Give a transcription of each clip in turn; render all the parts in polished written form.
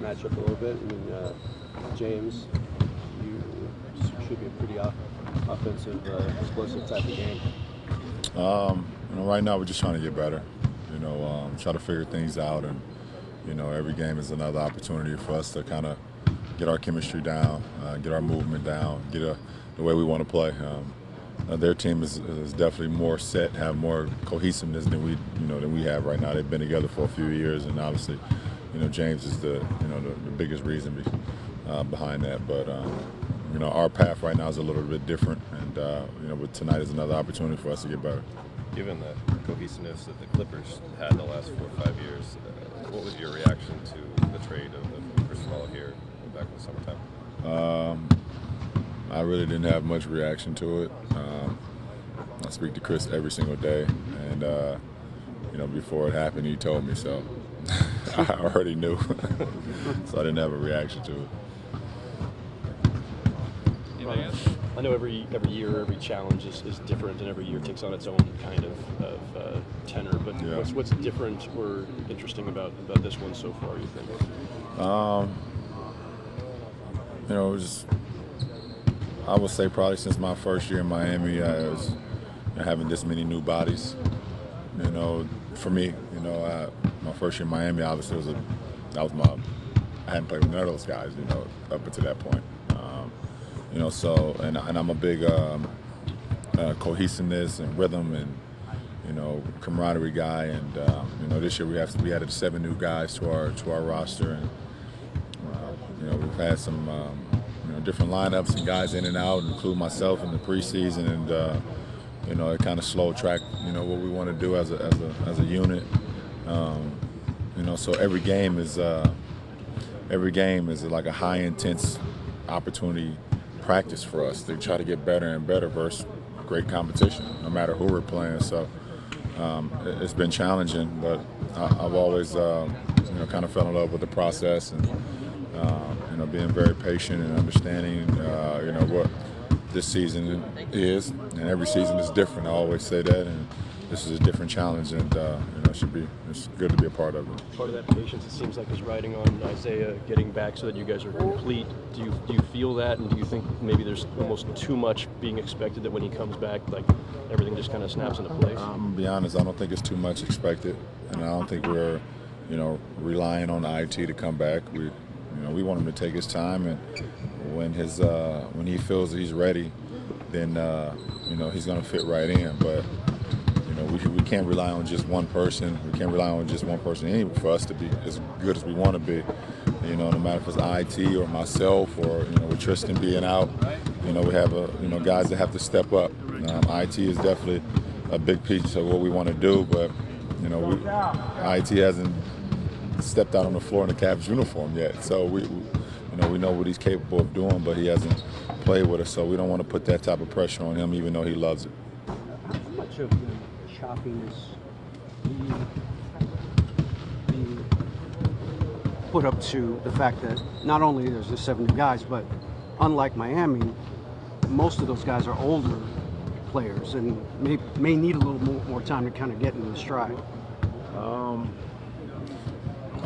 matchup a little bit. I mean, James, you should be a pretty offensive, explosive type of game. Right now we're just trying to get better. Try to figure things out, and every game is another opportunity for us to kind of get our chemistry down, get our movement down, get the way we want to play. Their team is definitely more set, have more cohesiveness than we have right now. They've been together for a few years, and obviously, James is the biggest reason behind that. But our path right now is a little bit different, and but tonight is another opportunity for us to get better. Given the cohesiveness that the Clippers had in the last 4 or 5 years, what was your reaction to the trade of Chris Paul here back in the summertime? I really didn't have much reaction to it. I speak to Chris every single day, and before it happened, he told me, so I already knew, so I didn't have a reaction to it. I know every year, every challenge is different, and every year takes on its own kind of tenor. But yeah. What's different or interesting about this one so far, you think? I would say probably since my first year in Miami, I was having this many new bodies. For me, my first year in Miami, obviously I hadn't played with none of those guys, up until that point. And I'm a big cohesiveness and rhythm and camaraderie guy. And this year we added 7 new guys to our roster, and we've had some different lineups and guys in and out, including myself in the preseason, and it kind of slow track what we want to do as a unit. So every game is like a high intense opportunity practice for us to try to get better and better versus great competition, no matter who we're playing. So it's been challenging, but I've always kind of fell in love with the process, and being very patient and understanding what this season is, and every season is different. I always say that, and this is a different challenge, and it's good to be a part of it. Part of that patience, it seems like, is riding on Isaiah getting back so that you guys are complete. Do you feel that, and do you think maybe there's almost too much being expected, that when he comes back, like, everything just kind of snaps into place? I'm gonna be honest, I don't think it's too much expected, and I don't think we're relying on IT to come back. We want him to take his time, and when he feels that he's ready, then he's going to fit right in. But we can't rely on just one person. We can't rely on just one person anyway for us to be as good as we want to be. No matter if it's IT or myself or with Tristan being out, we have guys that have to step up. IT is definitely a big piece of what we want to do, but IT hasn't stepped out on the floor in the Cavs uniform yet. So we know what he's capable of doing, but he hasn't played with us, so we don't want to put that type of pressure on him, even though he loves it. How much of the choppiness being put up to the fact that not only there's the 7 new guys, but unlike Miami, most of those guys are older players and may need a little more time to kind of get into the stride?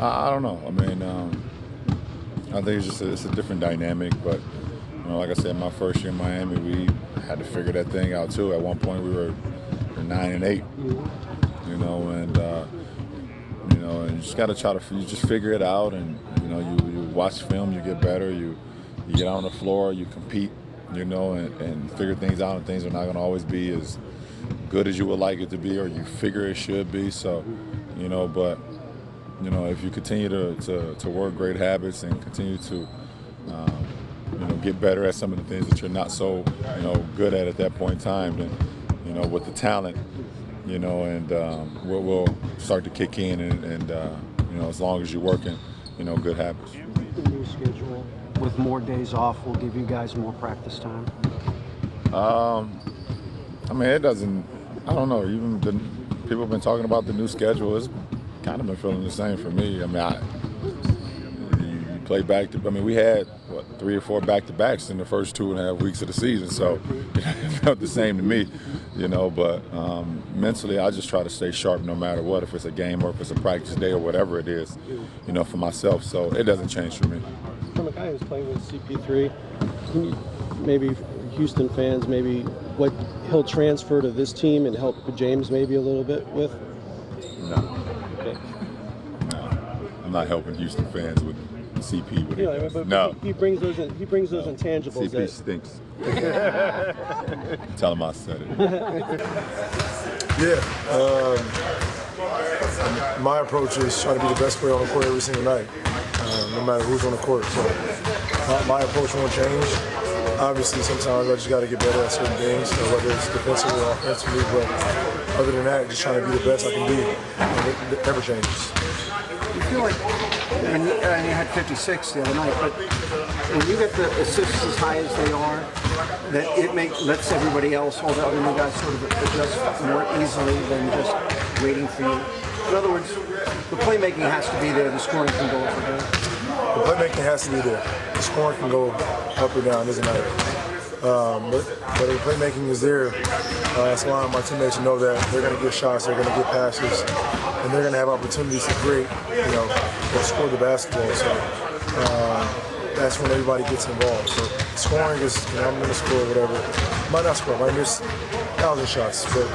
I don't know. I mean, I think it's a different dynamic, but like I said, my first year in Miami, we had to figure that thing out too. At one point, we were 9-8, and you just got to try to just figure it out. And you watch film, you get better. You get on the floor, you compete, and figure things out. And things are not going to always be as good as you would like it to be, or you figure it should be. So, but. If you continue to work great habits and continue to, get better at some of the things that you're not so, good at that point in time, then, with the talent, and we'll start to kick in, and as long as you're working, good habits. The new schedule with more days off will give you guys more practice time? I mean, it doesn't. I don't know. Even people have been talking about the new schedule. It's kind of been feeling the same for me. I mean, you play back to. I mean, we had 3 or 4 back-to-backs in the first 2.5 weeks of the season. So it felt the same to me, But mentally, I just try to stay sharp no matter what, if it's a game or if it's a practice day or whatever it is, for myself. So it doesn't change for me. From a guy who's playing with CP3, can you maybe Houston fans, maybe what he'll transfer to this team and help James maybe a little bit with? No. I'm not helping Houston fans with CP. No. He brings those intangibles. CP stinks. Tell him I said it. Yeah. My approach is trying to be the best player on the court every single night, no matter who's on the court. So my approach won't change. Obviously, sometimes I just got to get better at certain things, whether it's defensively or offensively. But other than that, just trying to be the best I can be. It never changes. You feel like, and you had 56 the other night, but when you get the assists as high as they are, that it lets everybody else, all the other new guys, sort of adjust more easily than just waiting for you. In other words, the playmaking has to be there, the scoring can go up or down. The playmaking has to be there. The scoring can go up or down, doesn't matter. But if the playmaking is there, that's why my teammates know that they're going to get shots, they're going to get passes, and they're going to have opportunities to create, or score the basketball. So that's when everybody gets involved. So scoring is, I'm going to score whatever. Might not score, might miss 1,000 shots, but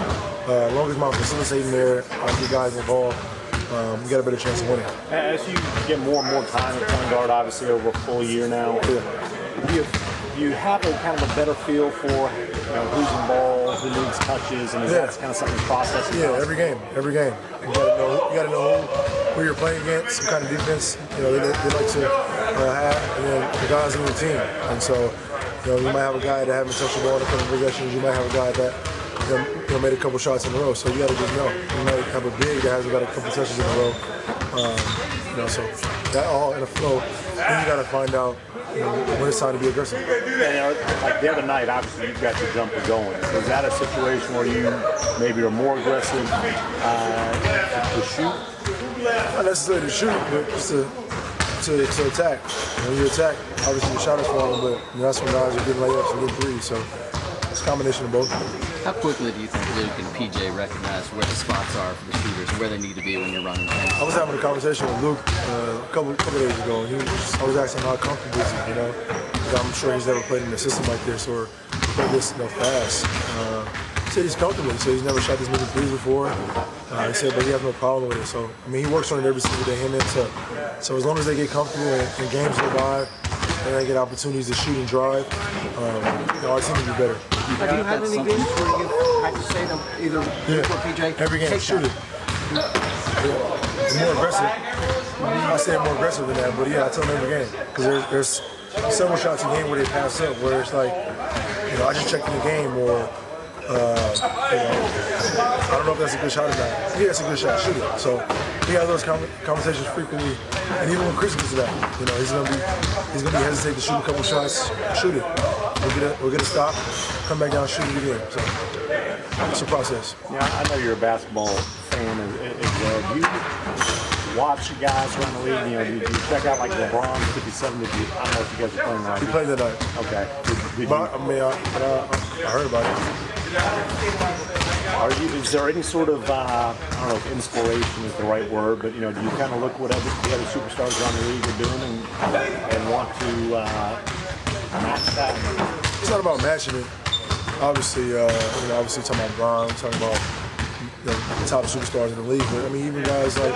as long as I'm facilitating there, I get guys involved. We got a better chance of winning. As you get more and more time at point guard, obviously over a full year now, do you have a kind of a better feel for who's involved, who needs touches, and is that kind of something processing? Yeah, every game. You got to know who you're playing against, some kind of defense they like to have, and then the guys on the team. And so you might have a guy that haven't touched the ball in a couple of possessions. You might have a guy that made a couple shots in a row, so you got to just know. You might have a big that hasn't got a couple touches in a row. So that all in a flow. Then you got to find out when it's time to be aggressive. Like the other night, obviously you've got your jumper going. Is that a situation where you maybe are more aggressive to shoot? Not necessarily to shoot, but just to attack. When you attack, obviously your shot is falling, but that's when guys are getting layups and getting threes. So it's a combination of both. How quickly do you think Luke and PJ recognize where the spots are for the shooters and where they need to be when you're running? I was having a conversation with Luke a couple days ago, and I was asking how comfortable is he, I'm sure he's never played in a system like this or played this fast. He said he's comfortable. He said he's never shot this many threes before. He said, but he has no problem with it. So, he works on it every single day, him and Tuck. So as long as they get comfortable and games go by, and they get opportunities to shoot and drive, our team will be better. Have you had any games where you had to say to either Luke or PJ, every game, shoot it. More aggressive. I say more aggressive than that, but I tell them every game. Because there's several shots a game where they pass up, where it's like, I just checked in the game, or I don't know if that's a good shot or not. Yeah, it's a good shot. Shoot it. So we have those conversations frequently, and even when Chris gets to that, he's gonna be hesitate to shoot a couple shots. Shoot it. We'll get a stop, come back down, shoot it again. So it's a process. Yeah, I know you're a basketball fan as well. Do you watch guys around the league? Do you check out like LeBron 57? I don't know if you guys are playing right. He played that night. Okay. I heard about it. Is there any sort of, I don't know if inspiration is the right word, but do you kind of look what the other superstars around the league are doing and want to match that? It's not about matching it. Obviously, obviously talking about LeBron, talking about the top superstars in the league, but even guys like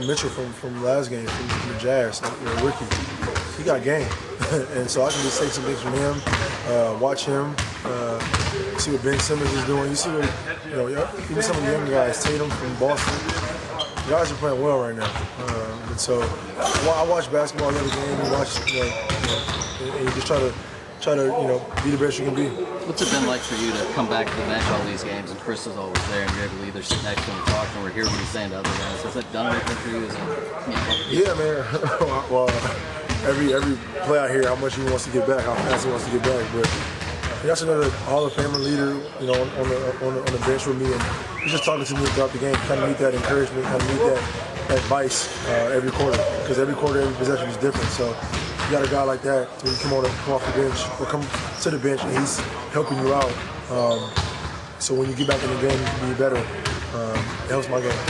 Mitchell from last game from the Jazz, Ricky, he got game, and so I can just take some things from him, watch him. See what Ben Simmons is doing. You see what even some of the young guys, Tatum from Boston. The guys are playing well right now, and so I watch basketball every game. And watch, and you just try to be the best you can be. What's it been like for you to come back to the bench all these games and Chris is always there and you're able to either sit next to him and talk or hear what he's saying to other guys? Has that done anything for you? Yeah, man. Well, every play I hear, how much he wants to get back, how fast he wants to get back, but. That's another Hall of Famer leader, on the bench with me, and he's just talking to me throughout the game, kind of need that encouragement, kind of need that advice every quarter, because every quarter, every possession is different. So you got a guy like that when you come off the bench or come to the bench and he's helping you out. So when you get back in the game, you can be better. It helps my game.